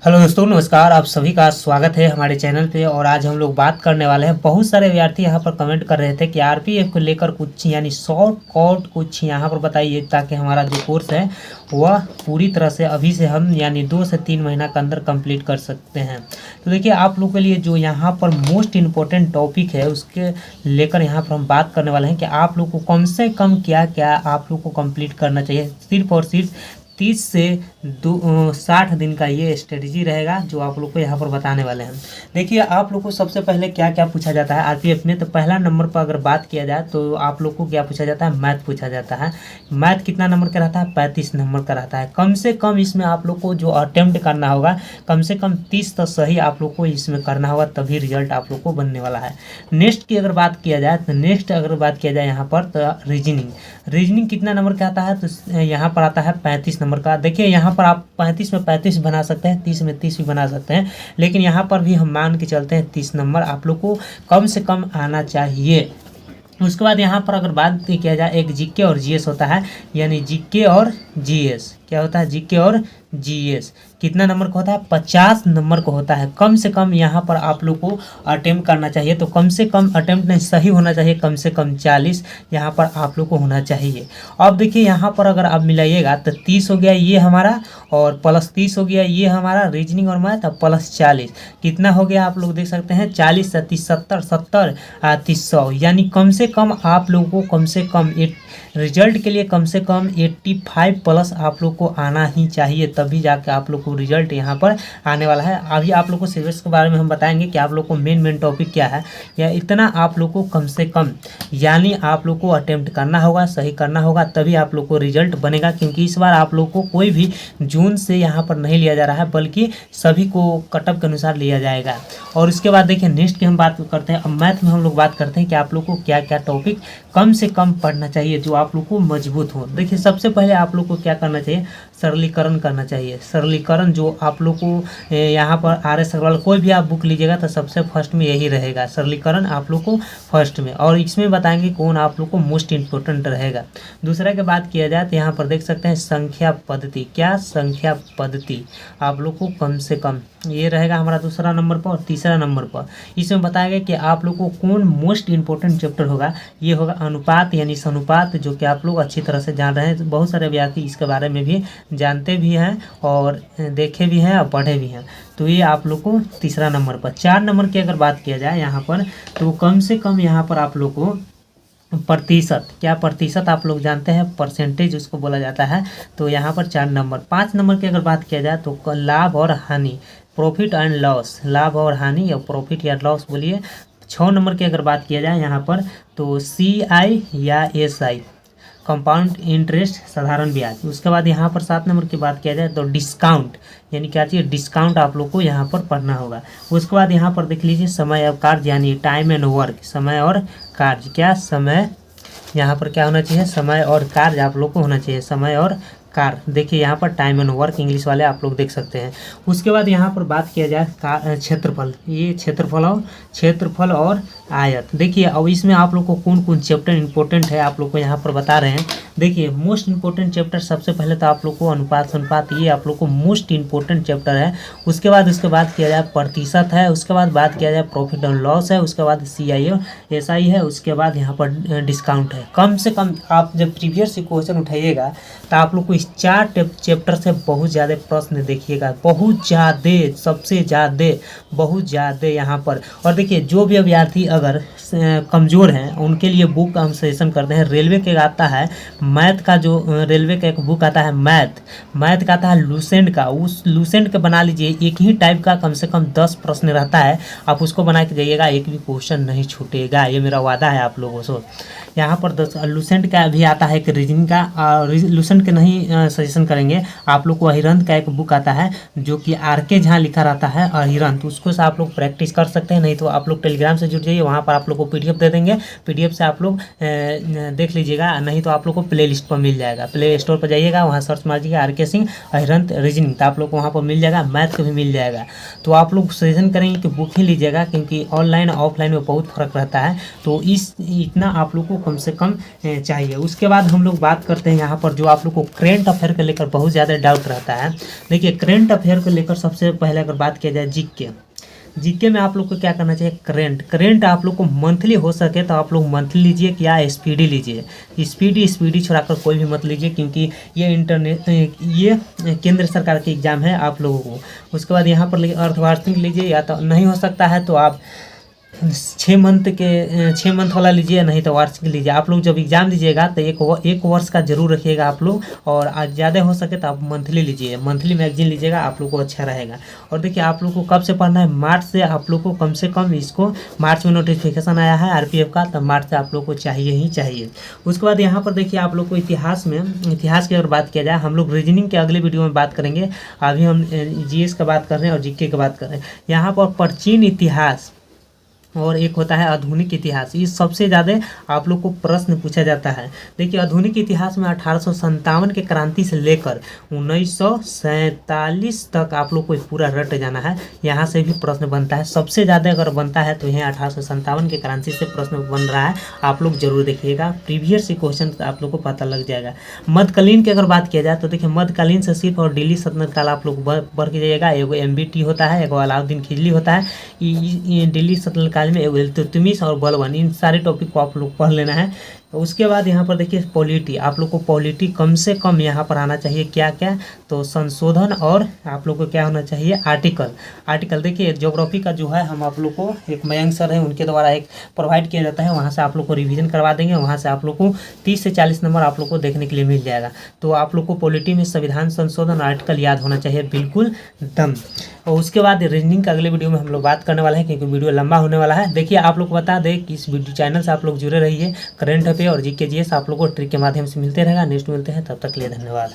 Hello दोस्तों, नमस्कार। आप सभी का स्वागत है हमारे चैनल पे। और आज हम लोग बात करने वाले हैं, बहुत सारे विद्यार्थी यहाँ पर कमेंट कर रहे थे कि आरपीएफ को लेकर कुछ यानी शॉर्ट कट कुछ यहाँ पर बताइए, ताकि हमारा जो कोर्स है वह पूरी तरह से अभी से हम यानी 2 से 3 महीना के अंदर कंप्लीट कर सकते हैं। तो देखिए, आप लोग के लिए जो यहाँ पर मोस्ट इम्पोर्टेंट टॉपिक है उसके लेकर यहाँ पर हम बात करने वाले हैं कि आप लोग को कम से कम क्या क्या आप लोग को कंप्लीट करना चाहिए। सिर्फ और सिर्फ 30 से 60 दिन का ये स्ट्रेटजी रहेगा जो आप लोग को यहाँ पर बताने वाले हैं। देखिए, आप लोग को सबसे पहले क्या क्या पूछा जाता है आरपीएफ में। तो पहला नंबर पर अगर बात किया जाए तो आप लोग को क्या पूछा जाता है, मैथ पूछा जाता है। मैथ कितना नंबर का रहता है, 35 नंबर का रहता है। कम से कम इसमें आप लोग को जो अटेम्प्ट करना होगा, कम से कम 30 तो सही आप लोग को इसमें करना होगा, तभी रिजल्ट आप लोग को बनने वाला है। नेक्स्ट की अगर बात किया जाए तो नेक्स्ट अगर बात किया जाए यहाँ पर तो रीजनिंग कितना नंबर का आता है, तो यहाँ पर आता है 35 नंबर का। देखिए, यहाँ पर आप 35 में 35 बना सकते हैं, 30 में 30 भी बना सकते हैं, लेकिन यहाँ पर भी हम मान के चलते हैं 30 नंबर आप लोग को कम से कम आना चाहिए। उसके बाद यहाँ पर अगर बात किया जाए, एक जीके और जीएस होता है, यानी जीके और जीएस क्या होता है, जीके और जीएस कितना नंबर का होता है, 50 नंबर का होता है। कम से कम यहाँ पर आप लोग को अटेम्प्ट करना चाहिए। तो कम से कम अटेम्प्ट नहीं, सही होना चाहिए, कम से कम 40 यहाँ पर आप लोग को होना चाहिए। अब देखिए, यहाँ पर अगर आप मिलाइएगा तो 30 हो गया ये हमारा, और प्लस 30 हो गया ये हमारा रीजनिंग और मैथ, और प्लस 40 कितना हो गया आप लोग देख सकते हैं, 40 से 30 70 70 300। यानी कम से कम आप लोगों को कम से कम रिजल्ट के लिए कम से कम 85 प्लस आप लोग को आना ही चाहिए, तभी जाके आप लोग को रिजल्ट यहाँ पर आने वाला है। अभी आप लोग को सिलेबस के बारे में हम बताएंगे कि आप लोग को मेन टॉपिक क्या है, या इतना आप लोग को कम से कम यानी आप लोग को अटेम्प्ट करना होगा, सही करना होगा, तभी आप लोग को रिजल्ट बनेगा। क्योंकि इस बार आप लोग को कोई भी जून से यहाँ पर नहीं लिया जा रहा है, बल्कि सभी को कटअप के अनुसार लिया जाएगा। और उसके बाद देखिए, नेक्स्ट की हम बात करते हैं। अब मैथ में हम लोग बात करते हैं कि आप लोग को क्या क्या टॉपिक कम से कम पढ़ना चाहिए जो आप लोग को मजबूत हो। देखिए, सबसे पहले आप लोग को क्या करना चाहिए, सरलीकरण करना चाहिए। सरलीकरण जो आप लोग को यहाँ पर RS अग्रवाल कोई भी आप बुक लीजिएगा तो सबसे फर्स्ट में यही रहेगा, सरलीकरण आप लोग को फर्स्ट में। और इसमें बताएंगे कौन आप लोग को मोस्ट इम्पोर्टेंट रहेगा। दूसरा की बात किया जाए तो यहाँ पर देख सकते हैं संख्या पद्धति, क्या संख्या पद्धति आप लोग को कम से कम ये रहेगा हमारा दूसरा नंबर पर। और तीसरा नंबर पर इसमें बताएगा कि आप लोग को कौन मोस्ट इम्पोर्टेंट चैप्टर होगा, ये होगा अनुपात यानी सनुपात, जो कि आप लोग अच्छी तरह से जान रहे हैं। बहुत सारे विद्यार्थी इसके बारे में भी जानते भी हैं और देखे भी हैं और पढ़े भी हैं। तो ये आप लोग को तीसरा नंबर पर। 4 नंबर की अगर बात किया जाए यहाँ पर, तो कम से कम यहाँ पर आप लोग को प्रतिशत, क्या प्रतिशत आप लोग जानते हैं, परसेंटेज उसको बोला जाता है। तो यहाँ पर 4 नंबर। 5 नंबर की अगर बात किया जाए तो लाभ और हानि, प्रॉफिट एंड लॉस, लाभ और हानि या प्रॉफिट या लॉस बोलिए। 6 नंबर की अगर बात किया जाए यहाँ पर तो CI या SI, कंपाउंड इंटरेस्ट, साधारण ब्याज। उसके बाद यहाँ पर 7 नंबर की बात किया जाए तो डिस्काउंट, यानी क्या चाहिए, डिस्काउंट आप लोग को यहाँ पर पढ़ना होगा। उसके बाद यहाँ पर देख लीजिए समय और कार्य, यानी टाइम एंड वर्क, समय और कार्य, क्या समय यहाँ पर क्या होना चाहिए, समय और कार्य आप लोग को होना चाहिए, समय और कार। देखिए यहाँ पर टाइम एंड वर्क इंग्लिश वाले आप लोग देख सकते हैं। उसके बाद यहाँ पर बात किया जाए क्षेत्रफल, ये क्षेत्रफल और आयत। देखिए, अब इसमें आप लोग को कौन कौन चैप्टर इंपॉर्टेंट है आप लोग को यहाँ पर बता रहे हैं। देखिए, मोस्ट इंपॉर्टेंट चैप्टर सबसे पहले तो आप लोग को अनुपात अनुपात, ये आप लोग को मोस्ट इंपॉर्टेंट चैप्टर है। उसके बाद किया जाए प्रतिशत है। उसके बाद बात किया जाए प्रॉफिट एंड लॉस है। उसके बाद CI और SI है। उसके बाद यहाँ पर डिस्काउंट है। कम से कम आप जब प्रीवियस से क्वेश्चन उठाइएगा तो आप लोग को इस 4 चैप्टर से बहुत ज़्यादा प्रश्न देखिएगा, बहुत ज़्यादा, सबसे ज़्यादा, बहुत ज़्यादा यहाँ पर। और देखिए, जो भी अभ्यर्थी अगर कमज़ोर हैं उनके लिए बुक हम सजेशन करते हैं। रेलवे के आता है मैथ का, जो रेलवे का एक बुक आता है मैथ का आता है लूसेंट का, उस लूसेंट का बना लीजिए। एक ही टाइप का कम से कम 10 प्रश्न रहता है, आप उसको बना के जाइएगा, एक भी क्वेश्चन नहीं छूटेगा, ये मेरा वादा है आप लोगों से। यहाँ पर 10 लूसेंट का भी आता है एक रीजनिंग का, लूसेंट के नहीं सजेशन करेंगे आप लोग को। अहिरंत का एक बुक आता है जो कि RK झा लिखा रहता है, अहिरंत, उसको से आप लोग प्रैक्टिस कर सकते हैं। नहीं तो आप लोग टेलीग्राम से जुड़ जाइए, वहाँ पर आप लोग को PDF दे देंगे, PDF से आप लोग देख लीजिएगा। नहीं तो आप लोग को प्ले लिस्ट पर मिल जाएगा। प्ले स्टोर पर जाइएगा, वहाँ सर्च मारिएगा आर के सिंह अहिरंत रीजनिंग, तो आप लोग को वहाँ पर मिल जाएगा, मैथ का भी मिल जाएगा। तो आप लोग सजेशन करेंगे कि बुक ही लीजिएगा, क्योंकि ऑनलाइन ऑफलाइन में बहुत फ़र्क रहता है। तो इतना आप लोग को कम से कम चाहिए। उसके बाद हम लोग बात करते हैं यहाँ पर जो आप लोग को करेंट अफेयर को लेकर बहुत ज़्यादा डाउट रहता है। देखिए करेंट अफेयर को लेकर सबसे पहले अगर बात किया जाए जीके में आप लोग को क्या करना चाहिए, करेंट आप लोग को मंथली हो सके तो आप लोग मंथली लीजिए या स्पीडी लीजिए। स्पीडी छोड़ाकर कोई भी मत लीजिए, क्योंकि ये केंद्र सरकार के एग्ज़ाम है आप लोगों को। उसके बाद यहाँ पर अर्थवार्षिक लीजिए, या तो नहीं हो सकता है तो आप 6 मंथ वाला लीजिए, नहीं तो वार्षिक लीजिए। आप लोग जब एग्ज़ाम दीजिएगा तो एक वर्ष का जरूर रखिएगा आप लोग, और आज ज़्यादा हो सके तो आप मंथली लीजिए, मंथली मैगजीन लीजिएगा, आप लोग को अच्छा रहेगा। और देखिए आप लोग को कब से पढ़ना है, मार्च से आप लोग को कम से कम इसको, मार्च में नोटिफिकेशन आया है आरपीएफ का, तब मार्च से आप लोग को चाहिए ही चाहिए। उसके बाद यहाँ पर देखिए आप लोग को इतिहास की अगर बात किया जाए, हम लोग रीजनिंग के अगले वीडियो में बात करेंगे। अभी हम जीएस का बात कर रहे हैं और जीके की बात कर रहे हैं। यहाँ पर प्राचीन इतिहास और एक होता है आधुनिक इतिहास, ये सबसे ज़्यादा आप लोग को प्रश्न पूछा जाता है। देखिए आधुनिक इतिहास में 1857 के क्रांति से लेकर 1947 तक आप लोग को पूरा रट जाना है। यहाँ से भी प्रश्न बनता है, सबसे ज़्यादा अगर बनता है तो यहाँ 1857 के क्रांति से प्रश्न बन रहा है। आप लोग जरूर देखिएगा, प्रीवियस से क्वेश्चन आप लोग को पता लग जाएगा। मध्यकालीन की अगर बात किया जाए तो देखिए मध्यकालीन से सिर्फ और दिल्ली सल्तनत काल आप लोग बढ़ के जाइएगा। एगो MBT होता है, एगो अलाउद्दीन खिलजी होता है। ये दिल्ली सल्तनत काल में इल्तुतमिश और बलबन, इन सारे टॉपिक को आप लोग पढ़ लेना है। उसके बाद यहाँ पर देखिए पॉलिटी, आप लोग को पॉलिटी कम से कम यहाँ पर आना चाहिए क्या क्या, तो संशोधन, और आप लोग को क्या होना चाहिए, आर्टिकल। देखिए ज्योग्राफी का जो है हम आप लोग को एक मयंक सर है, उनके द्वारा एक प्रोवाइड किया जाता है, वहाँ से आप लोग को रिवीजन करवा देंगे। वहाँ से आप लोग को 30 से 40 नंबर आप लोग को देखने के लिए मिल जाएगा। तो आप लोग को पॉलिटी में संविधान संशोधन आर्टिकल याद होना चाहिए बिल्कुल दम। और उसके बाद रीजनिंग का अगले वीडियो में हम लोग बात करने वाले हैं, क्योंकि वीडियो लंबा होने वाला है। देखिए आप लोग को बता दें कि इस वीडियो चैनल से आप लोग जुड़े रहिए। करेंट अफेयर और जीके जीएस आप लोग को ट्रिक के माध्यम से मिलते रहेगा। नेक्स्ट मिलते हैं, तब तक के लिए धन्यवाद।